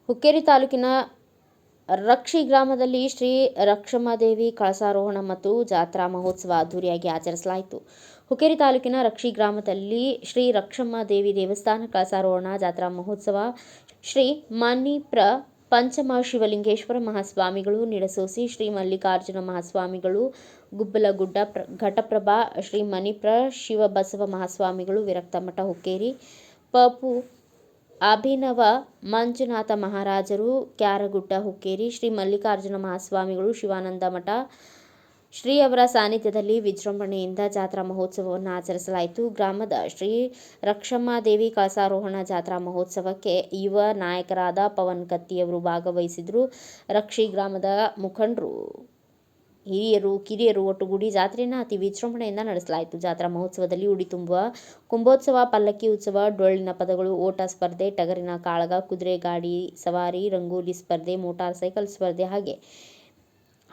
ಹುಕ್ಕೇರಿ ತಾಲೂಕಿನ ರಕ್ಷಿ ಗ್ರಾಮದಲ್ಲಿ ಶ್ರೀ ರಕ್ಷಮಾದೇವಿ ಕಳಸಾರೋಹಣ ಮತ್ತು ಜಾತ್ರಾ ಮಹೋತ್ಸವ ಅದ್ದೂರಿಯಾಗಿ ಆಚರಿಸಲಾಯಿತು. ಹುಕ್ಕೇರಿ ತಾಲೂಕಿನ ರಕ್ಷಿ ಗ್ರಾಮದಲ್ಲಿ ಶ್ರೀ ರಕ್ಷಮಾದೇವಿ ದೇವಸ್ಥಾನ ಕಳಸಾರೋಹಣ ಜಾತ್ರಾ ಮಹೋತ್ಸವ ಶ್ರೀ ಮಣಿಪ್ರ ಪಂಚಮ ಶಿವಲಿಂಗೇಶ್ವರ ಮಹಾಸ್ವಾಮಿಗಳು, ನಿಡಸೋಸಿ ಶ್ರೀ ಮಲ್ಲಿಕಾರ್ಜುನ ಮಹಾಸ್ವಾಮಿಗಳು, ಗುಬ್ಬಲಗುಡ್ಡ ಘಟಪ್ರಭಾ ಶ್ರೀ ಮಣಿಪ್ರ ಶಿವಬಸವ ಮಹಾಸ್ವಾಮಿಗಳು, ವಿರಕ್ತಮಠ ಹುಕ್ಕೇರಿ, ಪಪು ಅಭಿನವ ಮಂಜುನಾಥ ಮಹಾರಾಜರು, ಕ್ಯಾರಗುಡ್ಡ ಹುಕ್ಕೇರಿ, ಶ್ರೀ ಮಲ್ಲಿಕಾರ್ಜುನ ಮಹಾಸ್ವಾಮಿಗಳು, ಶಿವಾನಂದ ಮಠ ಶ್ರೀ ಅವರ ಸಾನ್ನಿಧ್ಯದಲ್ಲಿ ವಿಜೃಂಭಣೆಯಿಂದ ಜಾತ್ರಾ ಮಹೋತ್ಸವವನ್ನು ಆಚರಿಸಲಾಯಿತು. ಗ್ರಾಮದ ಶ್ರೀ ರಕ್ಷಮಾದೇವಿ ಕಳಸಾರೋಹಣ ಜಾತ್ರಾ ಮಹೋತ್ಸವಕ್ಕೆ ಯುವ ನಾಯಕರಾದ ಪವನ್ ಕತ್ತಿಯವರು ಭಾಗವಹಿಸಿದರು. ರಕ್ಷಿ ಗ್ರಾಮದ ಮುಖಂಡರು, ಹಿರಿಯರು, ಕಿರಿಯರು ಒಟ್ಟುಗೂಡಿ ಜಾತ್ರೆಯನ್ನು ಅತಿ ವಿಜೃಂಭಣೆಯಿಂದ ನಡೆಸಲಾಯಿತು. ಜಾತ್ರಾ ಮಹೋತ್ಸವದಲ್ಲಿ ಉಡಿ ತುಂಬುವ ಕುಂಭೋತ್ಸವ, ಪಲ್ಲಕ್ಕಿ ಉತ್ಸವ, ಡೊಳ್ಳಿನ ಪದಗಳು, ಓಟ ಸ್ಪರ್ಧೆ, ಟಗರಿನ ಕಾಳಗ, ಕುದುರೆ ಗಾಡಿ ಸವಾರಿ, ರಂಗೋಲಿ ಸ್ಪರ್ಧೆ, ಮೋಟಾರ್ ಸೈಕಲ್ ಸ್ಪರ್ಧೆ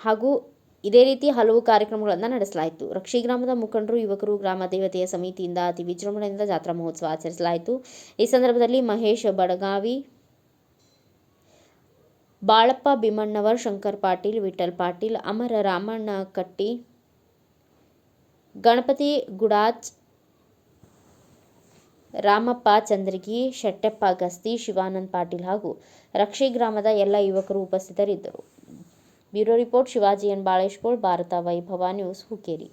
ಹಾಗೂ ಇದೇ ರೀತಿ ಹಲವು ಕಾರ್ಯಕ್ರಮಗಳನ್ನು ನಡೆಸಲಾಯಿತು. ರಕ್ಷಿ ಗ್ರಾಮದ ಮುಖಂಡರು, ಯುವಕರು, ಗ್ರಾಮ ದೇವತೆಯ ಸಮಿತಿಯಿಂದ ಅತಿ ವಿಜೃಂಭಣೆಯಿಂದ ಜಾತ್ರಾ ಮಹೋತ್ಸವ ಆಚರಿಸಲಾಯಿತು. ಈ ಸಂದರ್ಭದಲ್ಲಿ ಮಹೇಶ್ ಬಡಗಾವಿ, ಬಾಳಪ್ಪ ಭೀಮಣ್ಣವರ್, ಶಂಕರ್ ಪಾಟೀಲ್, ವಿಠಲ್ ಪಾಟೀಲ್, ಅಮರ ರಾಮಣ್ಣ ಕಟ್ಟಿ, ಗಣಪತಿ ಗುಡಾಚ್, ರಾಮಪ್ಪ ಚಂದ್ರಗಿ, ಶೆಟ್ಟಪ್ಪ ಗಸ್ತಿ, ಶಿವಾನಂದ್ ಪಾಟೀಲ್ ಹಾಗೂ ರಕ್ಷಿ ಗ್ರಾಮದ ಎಲ್ಲ ಯುವಕರು ಉಪಸ್ಥಿತರಿದ್ದರು. Bureau report Shivaji N Baleshkol, Bharat Vaibhav news, Hukkeri.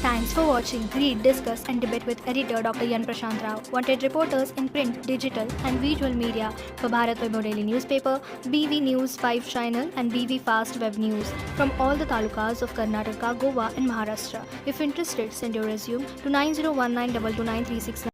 Thanks for watching. Read, discuss and debate with editor Dr. Yan Prashant Rao. Wanted reporters in print, digital and visual media for Bharat Vaibhav Daily Newspaper, BV News 5 Channel and BV Fast Web News from all the talukas of Karnataka, Goa and Maharashtra. If interested, send your resume to 9019229369.